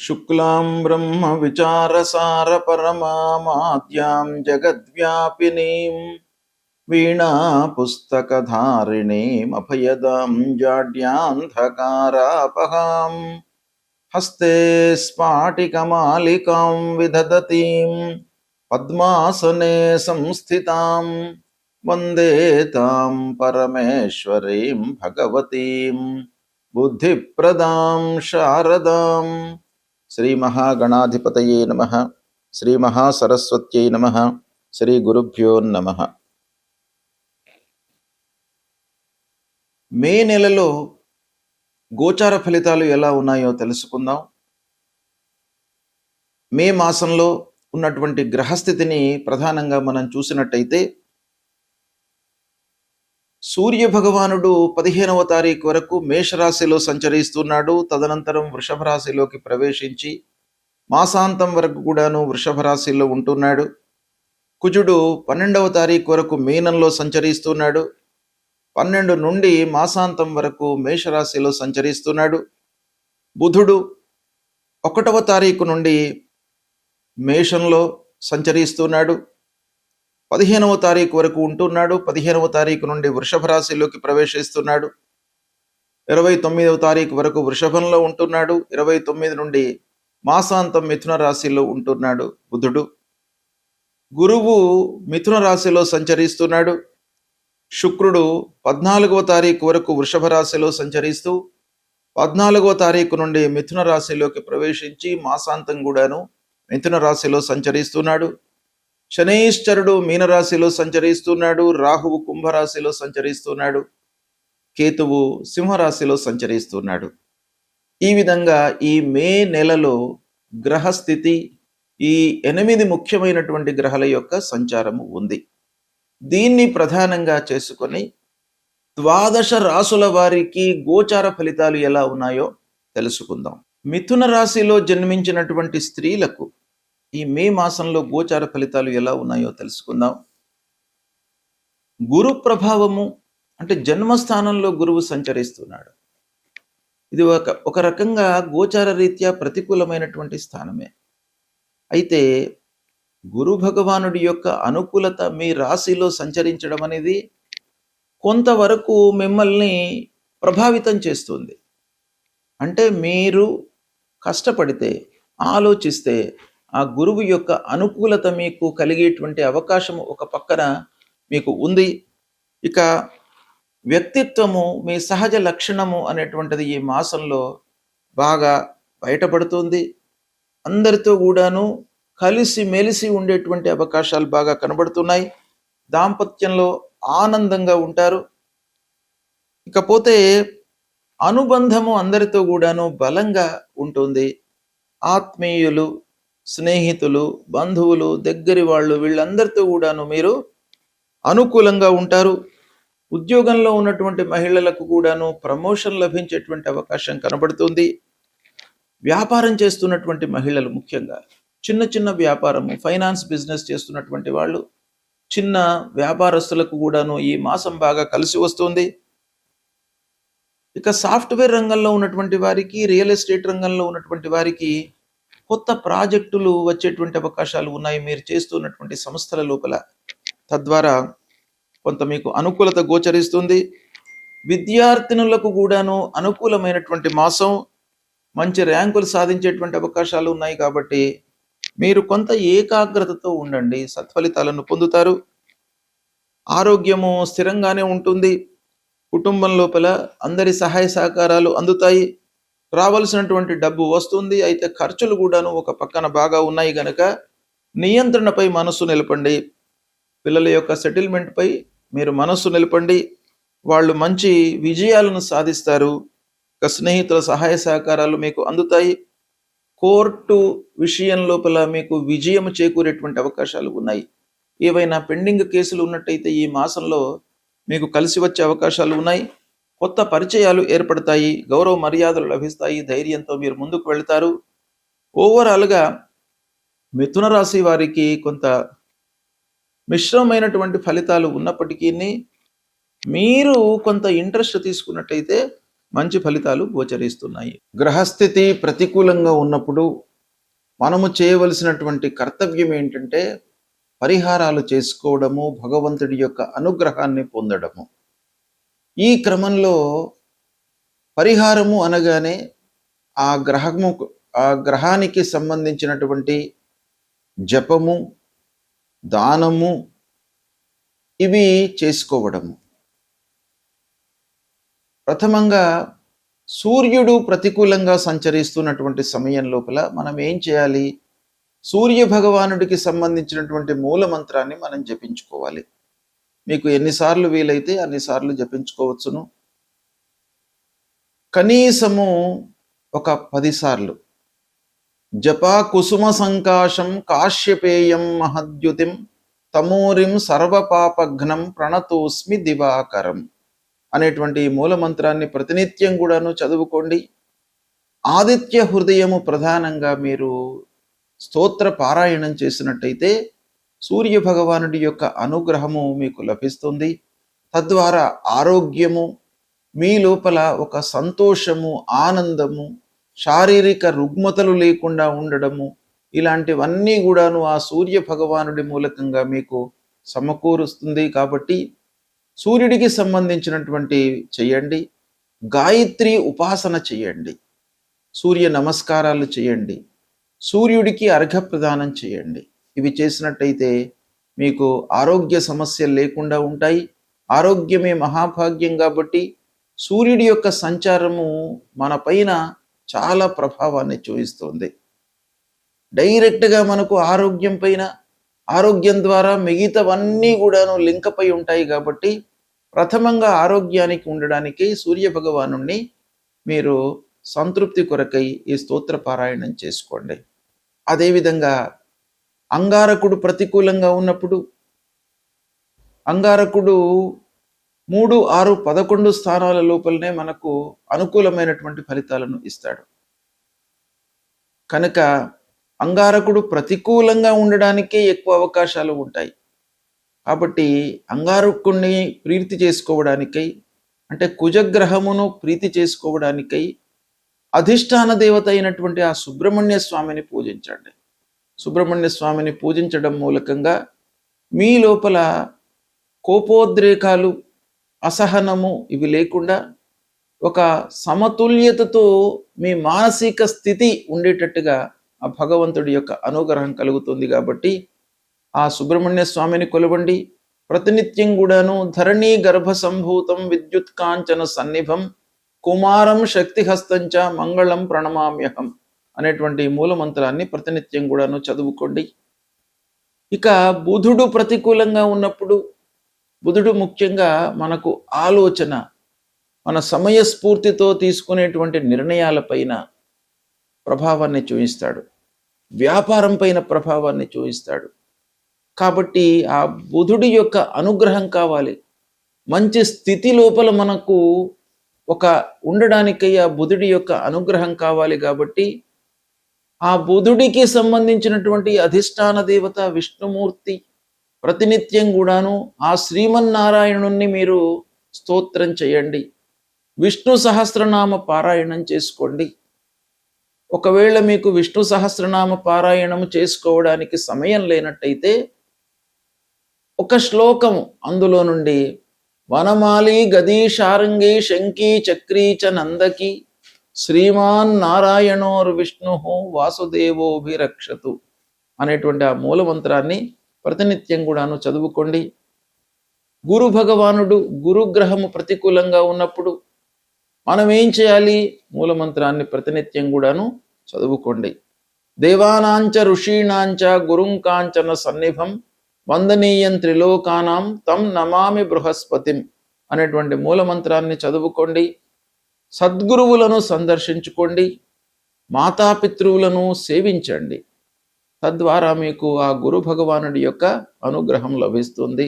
शुक्लां विचारसारपरमाद्यां जगद्व्यापिनीं वीणापुस्तकधारिणीमभयदां जाड्यान्धकारापहां हस्ते स्फाटिकमालिकां विदधतीं पद्मासने संस्थितां वन्दे तां परमेश्वरीं भगवतीं बुद्धिप्रदां शारदां। శ్రీ మహాగణాధిపతయే నమః. శ్రీ మహాసరస్వత్యై నమః. శ్రీ గురుభ్యో నమః. మే నెలలో గోచార ఫలితాలు ఎలా ఉన్నాయో తెలుసుకుందాం. మే మాసంలో ఉన్నటువంటి గ్రహస్థితిని ప్రధానంగా మనం చూసినట్టయితే సూర్య భగవానుడు 15వ తారీఖు వరకు మేషరాశిలో సంచరిస్తున్నాడు. తదనంతరం వృషభ రాశిలోకి ప్రవేశించి మాసాంతం వరకు కూడాను వృషభ రాశిలో ఉంటున్నాడు. కుజుడు 12వ తారీఖు వరకు మీనంలో సంచరిస్తున్నాడు. 12 నుండి మాసాంతం వరకు మేషరాశిలో సంచరిస్తున్నాడు. బుధుడు 1వ తారీఖు నుండి మేషంలో సంచరిస్తున్నాడు. 15వ తారీఖు వరకు ఉంటున్నాడు. 15వ తారీఖు నుండి వృషభ రాశిలోకి ప్రవేశిస్తున్నాడు. 29వ తారీఖు వరకు వృషభంలో ఉంటున్నాడు. 29 నుండి మాసాంతం మిథున రాశిలో ఉంటున్నాడు బుధుడు. గురువు మిథున రాశిలో సంచరిస్తున్నాడు. శుక్రుడు 14వ తారీఖు వరకు వృషభ రాశిలో సంచరిస్తూ 14వ తారీఖు నుండి మిథున రాశిలోకి ప్రవేశించి మాసాంతం కూడాను మిథున రాశిలో సంచరిస్తున్నాడు. శనైశ్చరుడు మీనరాశిలో సంచరిస్తున్నాడు. రాహువు కుంభరాశిలో సంచరిస్తున్నాడు. కేతువు సింహరాశిలో సంచరిస్తున్నాడు. ఈ విధంగా ఈ మే నెలలో గ్రహస్థితి ఈ 8 ముఖ్యమైనటువంటి గ్రహాల యొక్క సంచారము ఉంది. దీన్ని ప్రధానంగా చేసుకొని 12 రాసుల వారికి గోచార ఫలితాలు ఎలా ఉన్నాయో తెలుసుకుందాం. మిథున రాశిలో జన్మించినటువంటి స్త్రీలకు ఈ మే మాసంలో గోచార ఫలితాలు ఎలా ఉన్నాయో తెలుసుకుందాం. గురు ప్రభావము అంటే జన్మస్థానంలో గురువు సంచరిస్తున్నాడు. ఇది ఒక రకంగా గోచార రీత్యా ప్రతికూలమైనటువంటి స్థానమే. అయితే గురు భగవానుడి యొక్క అనుకూలత మీ రాశిలో సంచరించడం అనేది కొంతవరకు మిమ్మల్ని ప్రభావితం చేస్తుంది. అంటే మీరు కష్టపడితే ఆలోచిస్తే ఆ గురువు యొక్క అనుకూలత మీకు కలిగేటువంటి అవకాశం ఒక పక్కన మీకు ఉంది. ఇక వ్యక్తిత్వము మీ సహజ లక్షణము అనేటువంటిది ఈ మాసంలో బాగా బయటపడుతుంది. అందరితో కూడాను కలిసి మెలిసి ఉండేటువంటి అవకాశాలు బాగా కనబడుతున్నాయి. దాంపత్యంలో ఆనందంగా ఉంటారు. ఇకపోతే అనుబంధము అందరితో కూడాను బలంగా ఉంటుంది. ఆత్మీయులు, స్నేహితులు, బంధువులు, దగ్గరి వాళ్ళు వీళ్ళందరితో కూడాను మీరు అనుకూలంగా ఉంటారు. ఉద్యోగంలో ఉన్నటువంటి మహిళలకు కూడాను ప్రమోషన్ లభించేటువంటి అవకాశం కనబడుతుంది. వ్యాపారం చేస్తున్నటువంటి మహిళలు, ముఖ్యంగా చిన్న చిన్న వ్యాపారము, ఫైనాన్స్ బిజినెస్ చేస్తున్నటువంటి వాళ్ళు, చిన్న వ్యాపారస్తులకు కూడాను ఈ మాసం బాగా కలిసి వస్తుంది. ఇక సాఫ్ట్వేర్ రంగంలో ఉన్నటువంటి వారికి, రియల్ ఎస్టేట్ రంగంలో ఉన్నటువంటి వారికి కొత్త ప్రాజెక్టులు వచ్చేటువంటి అవకాశాలు ఉన్నాయి మీరు చేస్తున్నటువంటి సంస్థల లోపల. తద్వారా కొంత మీకు అనుకూలత గోచరిస్తుంది. విద్యార్థినులకు కూడాను అనుకూలమైనటువంటి మాసం. మంచి ర్యాంకులు సాధించేటువంటి అవకాశాలు ఉన్నాయి. కాబట్టి మీరు కొంత ఏకాగ్రతతో ఉండండి, సత్ఫలితాలను పొందుతారు. ఆరోగ్యము స్థిరంగానే ఉంటుంది. కుటుంబం లోపల అందరి సహాయ సహకారాలు అందుతాయి. రావాల్సినటువంటి డబ్బు వస్తుంది. అయితే ఖర్చులు కూడాను ఒక పక్కన బాగా ఉన్నాయి గనక నియంత్రణపై మనస్సు నిలపండి. పిల్లల యొక్క సెటిల్మెంట్పై మీరు మనస్సు నిలపండి. వాళ్ళు మంచి విజయాలను సాధిస్తారు. ఇక స్నేహితుల సహాయ సహకారాలు మీకు అందుతాయి. కోర్టు విషయం లోపల మీకు విజయం చేకూరేటువంటి అవకాశాలు ఉన్నాయి. ఏవైనా పెండింగ్ కేసులు ఉన్నట్టయితే ఈ మాసంలో మీకు కలిసి వచ్చే అవకాశాలు ఉన్నాయి. కొత్త పరిచయాలు ఏర్పడతాయి. గౌరవ మర్యాదలు లభిస్తాయి. ధైర్యంతో మీరు ముందుకు వెళ్తారు. ఓవరాల్గా మిథున రాశి వారికి కొంత మిశ్రమైనటువంటి ఫలితాలు ఉన్నప్పటికీ మీరు కొంత ఇంట్రెస్ట్ తీసుకున్నట్టయితే మంచి ఫలితాలు గోచరిస్తున్నాయి. గ్రహస్థితి ప్రతికూలంగా ఉన్నప్పుడు మనము చేయవలసినటువంటి కర్తవ్యం ఏంటంటే పరిహారాలు చేసుకోవడము, భగవంతుడి యొక్క అనుగ్రహాన్ని పొందడము. ఈ క్రమంలో పరిహారము అనగానే ఆ గ్రహానికి సంబంధించినటువంటి జపము, దానము ఇవి చేసుకోవడము. ప్రథమంగా సూర్యుడు ప్రతికూలంగా సంచరిస్తున్నటువంటి సమయం లోపల మనం ఏం చేయాలి? సూర్య భగవానుడికి సంబంధించినటువంటి మూల మంత్రాన్ని మనం జపించుకోవాలి. మీకు ఎన్నిసార్లు వీలైతే అన్నిసార్లు జపించుకోవచ్చును. కనీసము ఒక 10 సార్లు. జపా కుసుమ సంకాశం కాశ్యపేయం మహద్యుతిం తమూరిం సర్వపాపఘ్నం ప్రణతోస్మి దివాకరం అనేటువంటి మూల మంత్రాన్ని ప్రతినిత్యం కూడాను చదువుకోండి. ఆదిత్య హృదయము ప్రధానంగా మీరు స్తోత్ర పారాయణం చేసినట్టయితే సూర్య భగవానుడి యొక్క అనుగ్రహము మీకు లభిస్తుంది. తద్వారా ఆరోగ్యము, మీ లోపల ఒక సంతోషము, ఆనందము, శారీరక రుగ్మతలు లేకుండా ఉండడము, ఇలాంటివన్నీ కూడాను ఆ సూర్య భగవానుడి మూలకంగా మీకు సమకూరుస్తుంది. కాబట్టి సూర్యుడికి సంబంధించినటువంటి చేయండి. గాయత్రి ఉపాసన చేయండి. సూర్య నమస్కారాలు చేయండి. సూర్యుడికి అర్ఘ్యప్రదానం చేయండి. ఇవి చేసినట్టయితే మీకు ఆరోగ్య సమస్యలు లేకుండా ఉంటాయి. ఆరోగ్యమే మహాభాగ్యం కాబట్టి సూర్యుడి యొక్క సంచారము మన పైన చాలా ప్రభావాన్ని చూపిస్తుంది. డైరెక్ట్గా మనకు ఆరోగ్యం పైన, ఆరోగ్యం ద్వారా మిగతావన్నీ కూడాను లింక్ అయి ఉంటాయి. కాబట్టి ప్రథమంగా ఆరోగ్యానికి ఉండడానికి సూర్య భగవానుణ్ణి మీరు సంతృప్తి కొరకై ఈ స్తోత్ర పారాయణం చేసుకోండి. అదేవిధంగా అంగారకుడు ప్రతికూలంగా ఉన్నప్పుడు అంగారకుడు 3, 6, 11 స్థానాల లోపలనే మనకు అనుకూలమైనటువంటి ఫలితాలను ఇస్తాడు. కనుక అంగారకుడు ప్రతికూలంగా ఉండడానికే ఎక్కువ అవకాశాలు ఉంటాయి. కాబట్టి అంగారకుడిని ప్రీతి చేసుకోవడానికై, అంటే కుజగ్రహమును ప్రీతి చేసుకోవడానికై అధిష్టాన దేవత అయినటువంటి ఆ సుబ్రహ్మణ్య స్వామిని పూజించండి. సుబ్రహ్మణ్య స్వామిని పూజించడం మూలకంగా మీ లోపల కోపోద్రేకాలు, అసహనము ఇవి లేకుండా ఒక సమతుల్యతతో మీ మానసిక స్థితి ఉండేటట్టుగా ఆ భగవంతుడి యొక్క అనుగ్రహం కలుగుతుంది. కాబట్టి ఆ సుబ్రహ్మణ్య స్వామిని కొలవండి. ప్రతినిత్యం కూడాను ధరణీ గర్భ సంభూతం విద్యుత్ కాంచన సన్నిభం కుమారం శక్తిహస్తంచ మంగళం ప్రణమామ్యహం అనేటువంటి మూల మంత్రాన్ని ప్రతినిత్యం కూడాను చదువుకోండి. ఇక బుధుడు ప్రతికూలంగా ఉన్నప్పుడు, బుధుడు ముఖ్యంగా మనకు ఆలోచన, మన సమయస్ఫూర్తితో తీసుకునేటువంటి నిర్ణయాలపైన ప్రభావాన్ని చూపిస్తాడు. వ్యాపారం పైన ప్రభావాన్ని చూపిస్తాడు. కాబట్టి ఆ బుధుడి యొక్క అనుగ్రహం కావాలి. మంచి స్థితి లోపల మనకు ఒక ఉండడానికై ఆ బుధుడి యొక్క అనుగ్రహం కావాలి. కాబట్టి ఆ బుధుడికి సంబంధించినటువంటి అధిష్టాన దేవత విష్ణుమూర్తి ప్రతినిత్యం కూడాను ఆ శ్రీమన్నారాయణుణ్ణి మీరు స్తోత్రం చేయండి. విష్ణు సహస్రనామ పారాయణం చేసుకోండి. ఒకవేళ మీకు విష్ణు సహస్రనామ పారాయణం చేసుకోవడానికి సమయం లేనట్టయితే ఒక శ్లోకం అందులో నుండి వనమాలి గదీ శారంగి శంకీ చక్రీ చ నందకి శ్రీమాన్ నారాయణోర్ విష్ణు వాసుదేవోభిరక్షతు అనేటువంటి ఆ మూల మంత్రాన్ని ప్రతినిత్యం కూడాను చదువుకోండి. గురు భగవానుడు, గురుగ్రహము ప్రతికూలంగా ఉన్నప్పుడు మనం ఏం చేయాలి? మూల మంత్రాన్ని ప్రతినిత్యం కూడాను చదువుకోండి. దేవానాంచ ఋషీణాంచ గురుంకాంచన సన్నిభం వందనీయం త్రిలోకానాం తం నమామి బృహస్పతిం అనేటువంటి మూల మంత్రాన్ని చదువుకోండి. సద్గురువులను సందర్శించుకోండి. మాతాపితృవులను సేవించండి. తద్వారా మీకు ఆ గురు భగవానుడి యొక్క అనుగ్రహం లభిస్తుంది.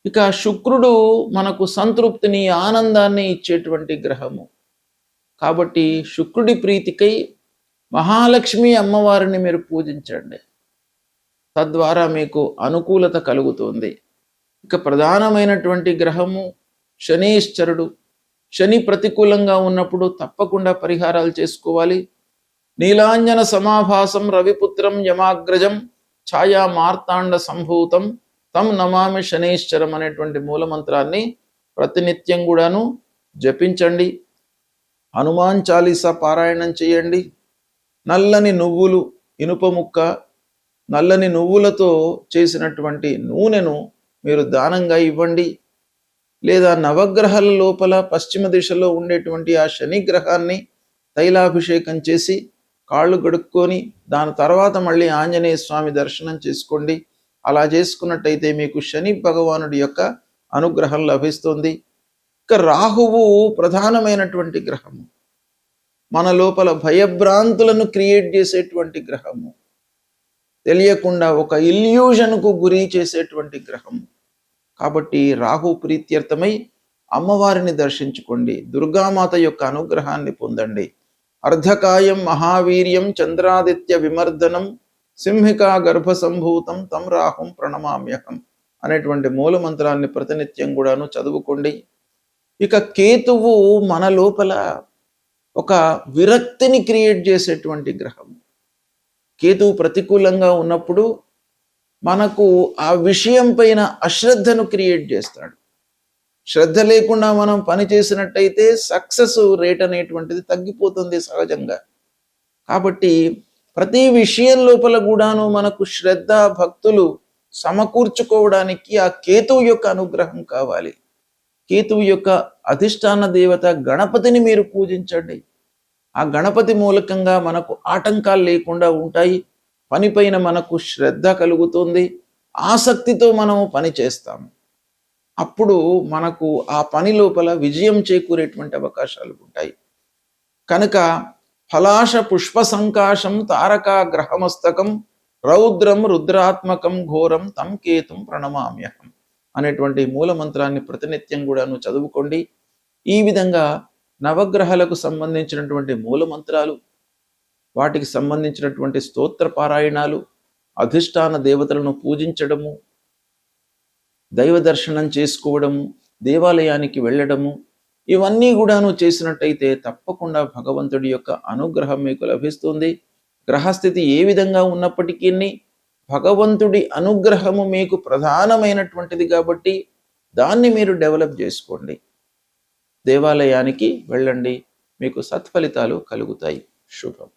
ఇక శుక్రుడు మనకు సంతృప్తిని, ఆనందాన్ని ఇచ్చేటువంటి గ్రహము. కాబట్టి శుక్రుడి ప్రీతికై మహాలక్ష్మి అమ్మవారిని మీరు పూజించండి. తద్వారా మీకు అనుకూలత కలుగుతుంది. ఇక ప్రధానమైనటువంటి గ్రహము శనీశ్వరుడు. శని ప్రతికూలంగా ఉన్నప్పుడు తప్పకుండా పరిహారాలు చేసుకోవాలి. నీలాంజన సమాభాసం రవిపుత్రం యమాగ్రజం ఛాయా మార్తాండ సంభూతం తం నమామి శనేశ్వరం అనేటువంటి మూలమంత్రాన్ని ప్రతినిత్యం కూడాను జపించండి. హనుమాన్ చాలీసా పారాయణం చేయండి. నల్లని నువ్వులు, ఇనుప ముక్క, నల్లని నువ్వులతో చేసినటువంటి నూనెను మీరు దానంగా ఇవ్వండి. లేదా నవగ్రహాల లోపల పశ్చిమ దిశలో ఉండేటువంటి ఆ శని గ్రహాన్ని తైలాభిషేకం చేసి కాళ్ళు గడుక్కొని దాని తర్వాత మళ్ళీ ఆంజనేయ స్వామి దర్శనం చేసుకోండి. అలా చేసుకున్నట్టయితే మీకు శని భగవానుడి యొక్క అనుగ్రహం లభిస్తుంది. ఇక రాహువు ప్రధానమైనటువంటి గ్రహము, మన లోపల భయభ్రాంతులను క్రియేట్ చేసేటువంటి గ్రహము, తెలియకుండా ఒక ఇల్యూజన్కు గురి చేసేటువంటి గ్రహము. కాబట్టి రాహు ప్రీత్యర్థమై అమ్మవారిని దర్శించుకోండి, దుర్గామాత యొక్క అనుగ్రహాన్ని పొందండి. అర్ధకాయం మహావీర్యం చంద్రాదిత్య విమర్దనం సింహికా గర్భ సంభూతం తం రాహుం ప్రణమామ్యహం అనేటువంటి మూలమంత్రాన్ని ప్రతినిత్యం కూడాను చదువుకోండి. ఇక కేతువు మన లోపల ఒక విరక్తిని క్రియేట్ చేసేటువంటి గ్రహం. కేతువు ప్రతికూలంగా ఉన్నప్పుడు మనకు ఆ విషయం పైన అశ్రద్ధను క్రియేట్ చేస్తాడు. శ్రద్ధ లేకుండా మనం పని చేసినట్టయితే సక్సెస్ రేట్ అనేటువంటిది తగ్గిపోతుంది సహజంగా. కాబట్టి ప్రతి విషయం లోపల కూడాను మనకు శ్రద్ధ భక్తులు సమకూర్చుకోవడానికి ఆ కేతువు యొక్క అనుగ్రహం కావాలి. కేతువు యొక్క అధిష్టాన దేవత గణపతిని మీరు పూజించండి. ఆ గణపతి మూలకంగా మనకు ఆటంకాలు లేకుండా ఉంటాయి. పనిపైన మనకు శ్రద్ధ కలుగుతుంది, ఆసక్తితో మనము పని చేస్తాము. అప్పుడు మనకు ఆ పని లోపల విజయం చేకూరేటువంటి అవకాశాలు ఉంటాయి. కనుక ఫలాశ పుష్ప సంకాశం తారకా గ్రహమస్తకం రౌద్రం రుద్రాత్మకం ఘోరం తం కేతుం ప్రణమామ్యహం అనేటువంటి మూలమంత్రాన్ని ప్రతినిత్యం కూడాను చదువుకోండి. ఈ విధంగా నవగ్రహాలకు సంబంధించినటువంటి మూలమంత్రాలు, వాటికి సంబంధించినటువంటి స్తోత్ర పారాయణాలు, అధిష్టాన దేవతలను పూజించడము, దైవ దర్శనం చేసుకోవడము, దేవాలయానికి వెళ్ళడము, ఇవన్నీ కూడాను చేసినట్టయితే తప్పకుండా భగవంతుడి యొక్క అనుగ్రహం మీకు లభిస్తుంది. గ్రహస్థితి ఏ విధంగా ఉన్నప్పటికీ భగవంతుడి అనుగ్రహము మీకు ప్రధానమైనటువంటిది కాబట్టి దాన్ని మీరు డెవలప్ చేసుకోండి. దేవాలయానికి వెళ్ళండి, మీకు సత్ఫలితాలు కలుగుతాయి. శుభం.